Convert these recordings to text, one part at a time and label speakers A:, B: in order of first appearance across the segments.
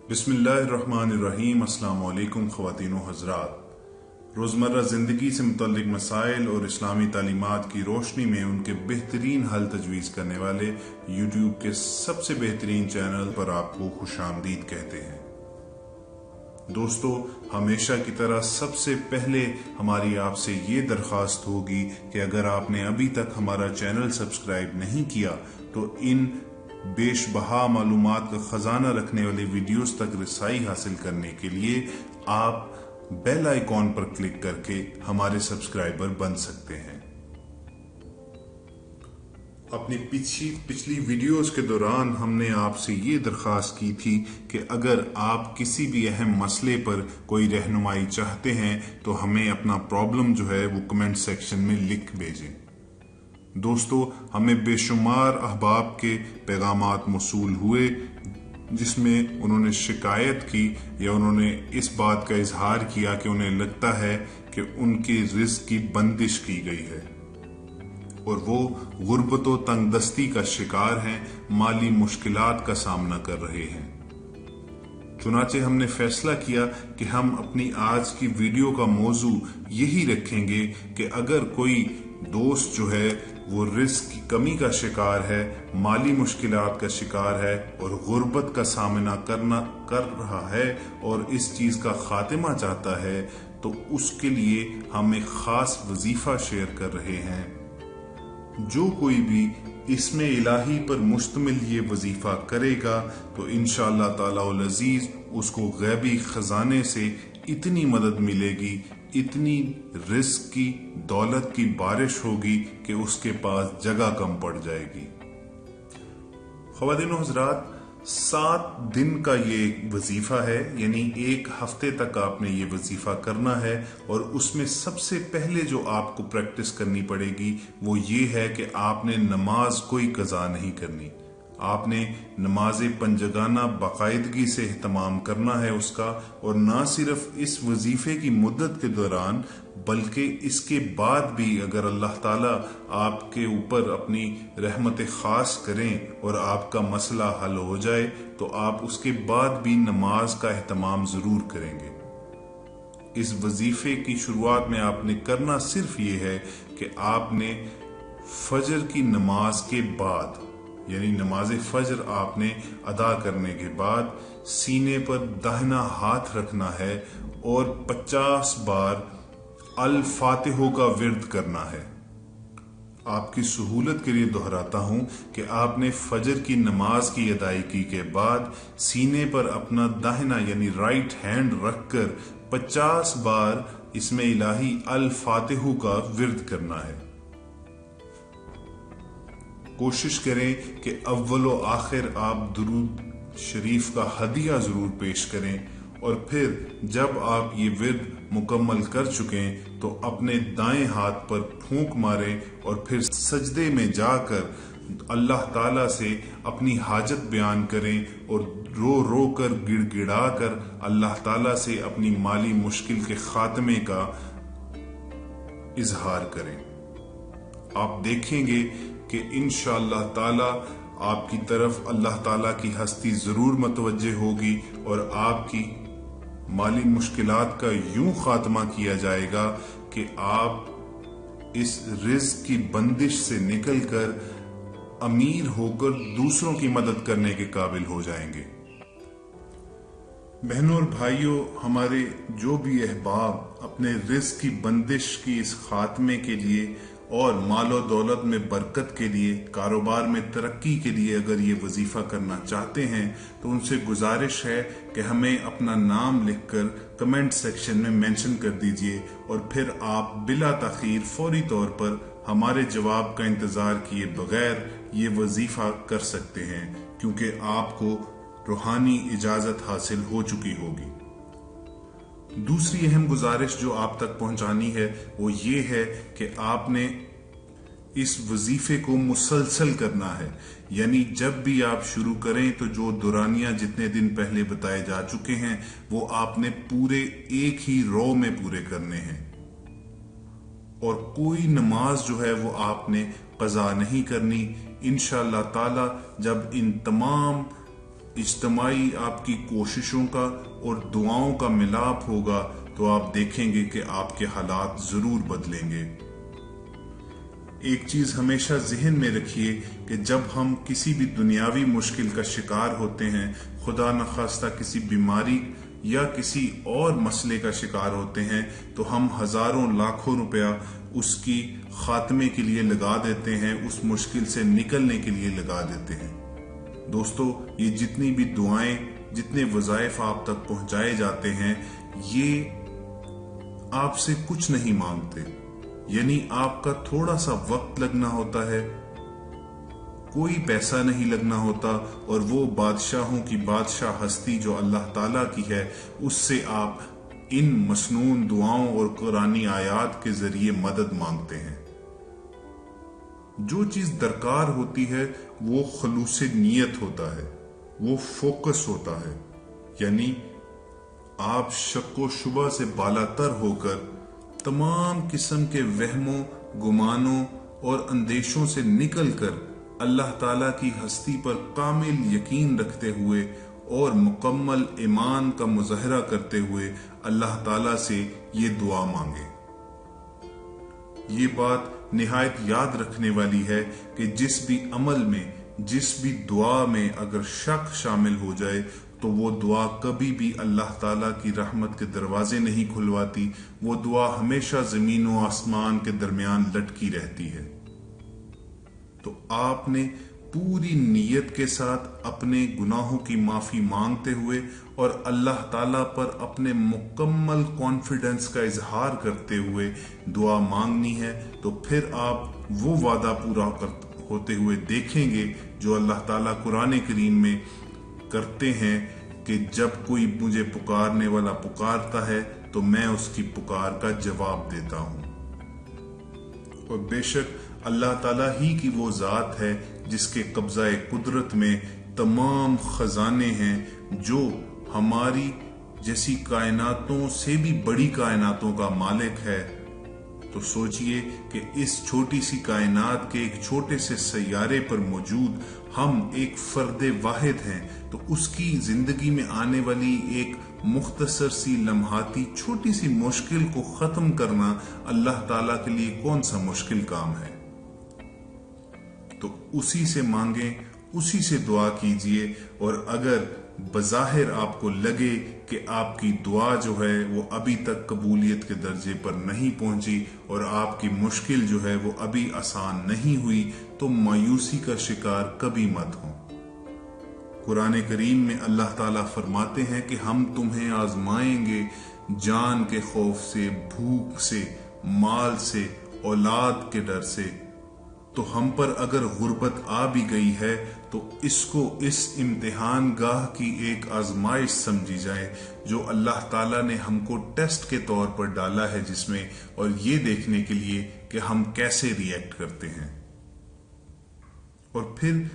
A: बिस्मिल्लाहिर्रहमानिर्रहीम। अस्सलाम वालेकुम ख़वातीन व हज़रात। रोज़मर्रा ज़िंदगी से मुतल्लिक़ मसाइल और इस्लामी तालीमात की रोशनी में उनके बेहतरीन हल तजवीज़ करने वाले यूट्यूब के सबसे बेहतरीन चैनल पर आपको खुशामदीद कहते हैं। दोस्तों, हमेशा की तरह सबसे पहले हमारी आपसे ये दरख्वास्त होगी कि अगर आपने अभी तक हमारा चैनल सब्सक्राइब नहीं किया तो इन बेशबहा मालूमात का खजाना रखने वाले वीडियोस तक रसाई हासिल करने के लिए आप बेल आइकॉन पर क्लिक करके हमारे सब्सक्राइबर बन सकते हैं। अपनी पिछली वीडियोस के दौरान हमने आपसे ये दरख्वास्त की थी कि अगर आप किसी भी अहम मसले पर कोई रहनुमाई चाहते हैं तो हमें अपना प्रॉब्लम जो है वो कमेंट सेक्शन में लिख भेजें। दोस्तों, हमें बेशुमार अहबाब के पैगामात मौसूल हुए जिसमें उन्होंने शिकायत की या उन्होंने इस बात का इजहार किया कि उन्हें लगता है कि उनकी रिज़्क की बंदिश की गई है और वो गुर्बत व तंगदस्ती का शिकार हैं, माली मुश्किलात का सामना कर रहे हैं। चुनाचे हमने फैसला किया कि हम अपनी आज की वीडियो का मौजू यही रखेंगे कि अगर कोई दोस्त जो है वो रिस्क की कमी का शिकार है, माली मुश्किलात का शिकार है और गुर्बत का सामना कर रहा है और इस चीज का खात्मा चाहता है, तो उसके लिए हम एक खास वजीफा शेयर कर रहे हैं। जो कोई भी इसमें इलाही पर मुश्तमिल ये वजीफा करेगा तो इंशाअल्लाह ताला उल अजीज उसको गैबी खजाने से इतनी मदद मिलेगी, इतनी रिस्क की दौलत की बारिश होगी कि उसके पास जगह कम पड़ जाएगी। ख़वातीन व हज़रात, 7 दिन का ये वजीफा है, यानी एक हफ्ते तक आपने ये वजीफा करना है और उसमें सबसे पहले जो आपको प्रैक्टिस करनी पड़ेगी वो ये है कि आपने नमाज कोई कज़ा नहीं करनी। आपने नमाज पंजगाना बाकायदगी से एहतमाम करना है उसका, और ना सिर्फ इस वजीफे की मुद्दत के दौरान बल्कि इसके बाद भी अगर अल्लाह ताला आपके ऊपर अपनी रहमत खास करें और आपका मसला हल हो जाए तो आप उसके बाद भी नमाज का एहतमाम जरूर करेंगे। इस वजीफे की शुरुआत में आपने करना सिर्फ ये है कि आपने फजर की नमाज के बाद, यानी नमाज फजर आपने अदा करने के बाद सीने पर दाहिना हाथ रखना है और 50 बार अल फातिहो का विर्द करना है। आपकी सहूलत के लिए दोहराता हूं कि आपने फजर की नमाज की अदायगी के बाद सीने पर अपना दाहिना यानी राइट हैंड रखकर 50 बार इसमें इलाही अल फातिहो का विर्द करना है। कोशिश करें कि अव्वल व आखिर आप दुरूद शरीफ का हदिया जरूर पेश करें और फिर जब आप ये विर्द मुकम्मल कर चुकें तो अपने दाएं हाथ पर फूंक मारें और फिर सजदे में जाकर अल्लाह ताला से अपनी हाजत बयान करें और रो रो कर गिड़गिड़ा कर अल्लाह ताला से अपनी माली मुश्किल के खात्मे का इजहार करें। आप देखेंगे कि इंशाअल्लाह ताला आपकी तरफ अल्लाह ताला की हस्ती जरूर मतवज्जे होगी और आपकी माली मुश्किलात का यूं खात्मा किया जाएगा कि आप इस रिज़्क की बंदिश से निकलकर अमीर होकर दूसरों की मदद करने के काबिल हो जाएंगे। बहनों और भाइयों, हमारे जो भी अहबाब अपने रिज़्क की बंदिश की इस खात्मे के लिए और मालो दौलत में बरकत के लिए, कारोबार में तरक्की के लिए अगर ये वजीफा करना चाहते हैं तो उनसे गुजारिश है कि हमें अपना नाम लिखकर कमेंट सेक्शन में मेंशन कर दीजिए और फिर आप बिला ताखीर फौरी तौर पर हमारे जवाब का इंतजार किए बगैर ये वजीफा कर सकते हैं, क्योंकि आपको रूहानी इजाजत हासिल हो चुकी होगी। दूसरी अहम गुजारिश जो आप तक पहुंचानी है वो ये है कि आपने इस वजीफे को मुसलसल करना है, यानी जब भी आप शुरू करें तो जो दुरानिया जितने दिन पहले बताए जा चुके हैं वो आपने पूरे एक ही रो में पूरे करने हैं और कोई नमाज जो है वो आपने कज़ा नहीं करनी। इंशाअल्लाह ताला जब इन तमाम इज्तमाई आपकी कोशिशों का और दुआओं का मिलाप होगा तो आप देखेंगे कि आपके हालात जरूर बदलेंगे। एक चीज हमेशा जहन में रखिए कि जब हम किसी भी दुनियावी मुश्किल का शिकार होते हैं, खुदा न खास्ता किसी बीमारी या किसी और मसले का शिकार होते हैं, तो हम हजारों लाखों रुपया उसकी खात्मे के लिए लगा देते हैं, उस मुश्किल से निकलने के लिए लगा देते हैं। दोस्तों, ये जितनी भी दुआएं, जितने वज़ाइफ आप तक पहुंचाए जाते हैं, ये आपसे कुछ नहीं मांगते, यानी आपका थोड़ा सा वक्त लगना होता है, कोई पैसा नहीं लगना होता, और वो बादशाहों की बादशाह हस्ती जो अल्लाह ताला की है, उससे आप इन मसनून दुआओं और कुरानी आयात के जरिए मदद मांगते हैं। जो चीज दरकार होती है वो खलूसे नियत होता है, वो फोकस होता है, यानी आप शक्को शुबा से बालातर होकर तमाम किस्म के वहमों, गुमानों और अंदेशों से निकलकर अल्लाह ताला की हस्ती पर कामिल यकीन रखते हुए और मुकम्मल ईमान का मुज़ाहरा करते हुए अल्लाह ताला से ये दुआ मांगे। ये बात निहायत याद रखने वाली है कि जिस भी अमल में, जिस भी दुआ में अगर शक शामिल हो जाए तो वो दुआ कभी भी अल्लाह ताला की रहमत के दरवाजे नहीं खुलवाती, वो दुआ हमेशा जमीन और आसमान के दरमियान लटकी रहती है। तो आपने पूरी नीयत के साथ अपने गुनाहों की माफी मांगते हुए और अल्लाह ताला पर अपने मुकम्मल कॉन्फिडेंस का इजहार करते हुए दुआ मांगनी है। तो फिर आप वो वादा पूरा होते हुए देखेंगे जो अल्लाह ताला कुरान करीम में करते हैं कि जब कोई मुझे पुकारने वाला पुकारता है तो मैं उसकी पुकार का जवाब देता हूं। और बेशक अल्लाह ताला ही की वो जात है जिसके कब्जा कुदरत में तमाम खजाने हैं, जो हमारी जैसी कायनातों से भी बड़ी कायनातों का मालिक है। तो सोचिए कि इस छोटी सी कायनात के एक छोटे से सैयारे पर मौजूद हम एक फर्दे वाहिद हैं, तो उसकी जिंदगी में आने वाली एक मुख्तसर सी लम्हाती छोटी सी मुश्किल को खत्म करना अल्लाह ताला के लिए कौन सा मुश्किल काम है। तो उसी से मांगें, उसी से दुआ कीजिए। और अगर बज़ाहिर आपको लगे कि आपकी दुआ जो है वो अभी तक कबूलियत के दर्जे पर नहीं पहुंची और आपकी मुश्किल जो है वो अभी आसान नहीं हुई, तो मायूसी का शिकार कभी मत हो। कुरान करीम में अल्लाह ताला फरमाते हैं कि हम तुम्हें आजमाएंगे जान के खौफ से, भूख से, माल से, औलाद के डर से। तो हम पर अगर गुर्बत आ भी गई है तो इसको इस इम्तिहान गाह की एक आजमाइश समझी जाए जो अल्लाह ताला ने हमको टेस्ट के तौर पर डाला है जिसमें, और ये देखने के लिए कि हम कैसे रिएक्ट करते हैं। और फिर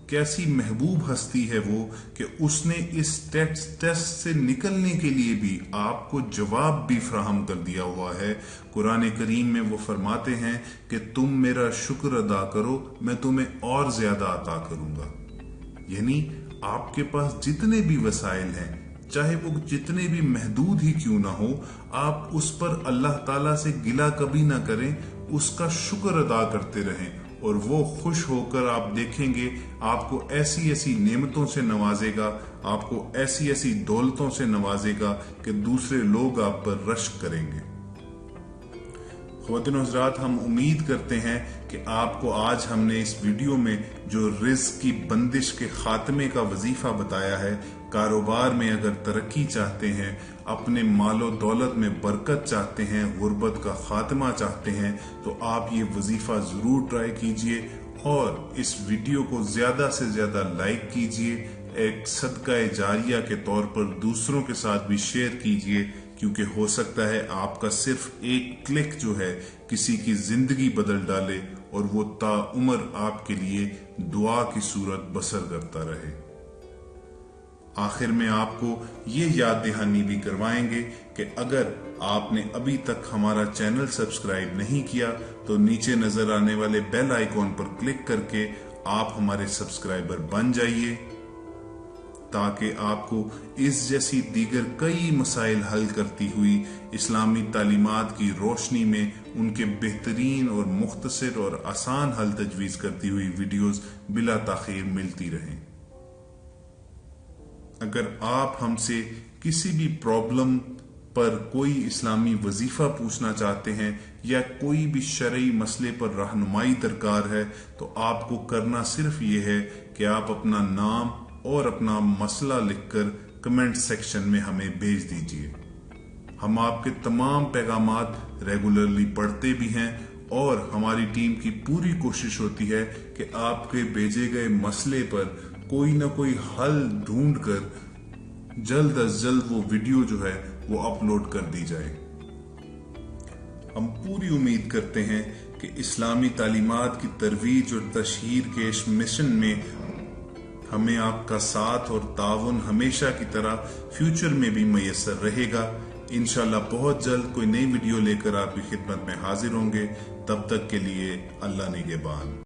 A: कैसी महबूब हस्ती है वो कि उसने इस टेस्ट से निकलने के लिए भी आपको जवाब भी फराहम कर दिया हुआ है। कुरान करीम में वो फरमाते हैं कि तुम मेरा शुक्र अदा करो, मैं तुम्हें और ज्यादा अता करूंगा। यानी आपके पास जितने भी वसाइल हैं, चाहे वो जितने भी महदूद ही क्यों ना हो, आप उस पर अल्लाह ताला से गिला कभी ना करें, उसका शुक्र अदा करते रहें, और वो खुश होकर आप देखेंगे आपको ऐसी ऐसी नेमतों से नवाजेगा, आपको ऐसी ऐसी दौलतों से नवाजेगा कि दूसरे लोग आप पर रश्क करेंगे। ख्वातीन हज़रात, हम उम्मीद करते हैं कि आपको आज हमने इस वीडियो में जो रिज़्क़ की बंदिश के खात्मे का वजीफा बताया है, कारोबार में अगर तरक्की चाहते हैं, अपने मालो दौलत में बरकत चाहते हैं, गुर्बत का खात्मा चाहते हैं, तो आप ये वजीफा जरूर ट्राई कीजिए और इस वीडियो को ज्यादा से ज्यादा लाइक कीजिए, एक सदका जारिया के तौर पर दूसरों के साथ भी शेयर कीजिए, क्योंकि हो सकता है आपका सिर्फ एक क्लिक जो है किसी की जिंदगी बदल डाले और वो ताउम्र आपके लिए दुआ की सूरत बसर करता रहे। आखिर में आपको ये याद दहानी भी करवाएंगे कि अगर आपने अभी तक हमारा चैनल सब्सक्राइब नहीं किया तो नीचे नजर आने वाले बेल आइकॉन पर क्लिक करके आप हमारे सब्सक्राइबर बन जाइए, تاکہ آپ کو اس جیسی دیگر کئی مسائل حل کرتی ہوئی اسلامی تعلیمات کی روشنی میں ان کے بہترین اور مختصر اور آسان حل تجویز کرتی ہوئی ویڈیوز بلا تاخیر ملتی رہیں۔ اگر آپ ہم سے کسی بھی پرابلم پر کوئی اسلامی وظیفہ پوچھنا چاہتے ہیں یا کوئی بھی شرعی مسئلے پر رہنمائی درکار ہے تو آپ کو کرنا صرف یہ ہے کہ آپ اپنا نام اور اپنا مسئلہ لکھ کر کمنٹ سیکشن میں ہمیں بھیج دیجیے۔ ہم آپ کے تمام پیغامات ریگولرلی پڑھتے بھی ہیں اور ہماری ٹیم کی پوری کوشش ہوتی ہے کہ آپ کے بھیجے گئے مسئلے پر کوئی نہ کوئی حل ڈھونڈ کر جلد از جلد وہ ویڈیو جو ہے وہ اپلوڈ کر دی جائے۔ ہم پوری امید کرتے ہیں کہ اسلامی تعلیمات کی ترویج اور تشہیر کے اس مشن میں ہمیں آپ کا ساتھ اور تعاون ہمیشہ کی طرح فیوچر میں بھی میسر رہے گا۔ انشاءاللہ بہت جلد کوئی نئی ویڈیو لے کر آپ کی خدمت میں حاضر ہوں گے۔ تب تک کے لیے اللہ نگہبان۔